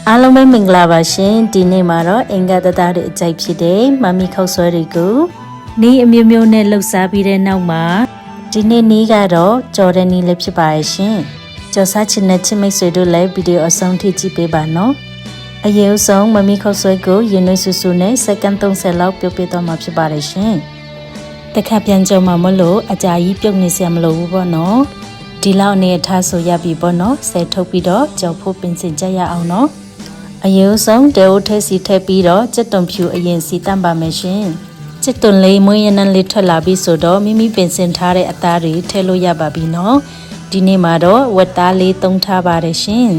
အားလုံးပဲမင်္ဂလာပါရှင်ဒီနေ့မှာတော့အင်္ဂါတသားတွေအကြိုက်ဖြစ်တဲ့မမီခောက်ဆွဲတွေကိုနီးအမျိုးမျိုးနဲ့လှုပ်ရှားပြီးတဲ့နောက်မှာဒီနေ့နီးကတော့ကြော်တဲ့နီးလေးဖြစ်ပါရဲ့ရှင်ကြော်စားချင်တဲ့ချစ်မိတ်ဆွေတို့လည်းဗီဒီယိုအဆုံးထိကြည့်ပေးပါနော်အရင်ဆုံးမမီခောက်ဆွဲကိုရင်နှွေးဆူဆူနဲ့စက္ကန့်30လောက်ပြုတ်ပြသွားမှာဖြစ်ပါတယ်ရှင်တခါပြန်ကြုံမှာမလို့အကြာကြီးပြုတ်နေစရာမလိုဘူးပေါ့နော်ဒီလောက်အနေအထားဆိုရပြီပေါ့နော်ဆယ်ထုတ်ပြီးတော့ကြော်ဖို့ပင်စင်ကြရအောင်နော်အရင်ဆုံးတဲအိုထဲစီထည့်ပြီးတော့ကြက်သွန်ဖြူအရင်စီတန့်ပါမယ်ရှင်ကြက်သွန်လေးမွေးရနန်းလေးထွက်လာပြီးဆိုတော့မိမိပင်စင်ထားတဲ့အသားတွေထည့်လို့ရပါပြီနော်ဒီနေ့မှာတော့ဝက်သားလေးသုံးထားပါတယ်ရှင်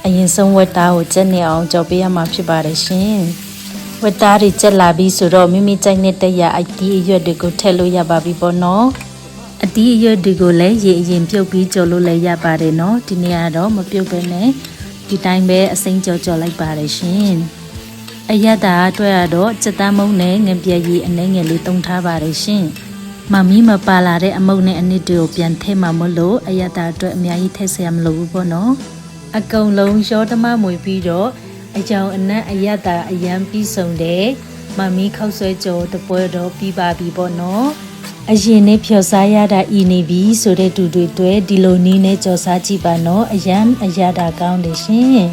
အရင်ဆုံးဝက်သားကိုကြက်နေအောင်ကြော်ပေးရမှာဖြစ်ပါတယ်ရှင်ဝက်သားတွေကြက်လာပြီးဆိုတော့မိမိကြိုက်တဲ့တက်ရအတီးအရွက်တွေကိုထည့်လို့ရပါပြီပေါ့နော်အတီးအရွက်တွေကိုလည်းရေအရင်ပြုတ်ပြီးကြော်လို့လည်းရပါတယ်နော်ဒီနေ့ကတော့မပြုတ်ပဲနဲ့ဒီတိုင်းပဲအစိမ်းကြော်လိုက်ပါတယ်ရှင်အရသာအတွက်တော့စက်သားမုံနဲ့ငပြက်ရည်အနှဲငယ်လေးတုံးထားပါတယ်ရှင်မမီမပါလာတဲ့အမုံနဲ့အနစ်တွေကိုပြန်ထည့်မှာမလို့အရသာအတွက်အများကြီးထည့်စရာမလိုဘူးပေါ့နော်အကုန်လုံးရောတမမွေပြီးတော့အကြောင်အနက်အရသာအရန်ပြီးဆုံးတဲ့မမီခောက်ဆွဲကြော်တပွဲတော့ပြီးပါပြီပေါ့နော်အရင်နဲ့ဖြော်စားရတာဤနေပြီဆိုတဲ့တူတွေတွေ့ဒီလိုနီးနဲ့ကြော်စားကြည့်ပါနော်အရန်အရသာကောင်းတယ်ရှင်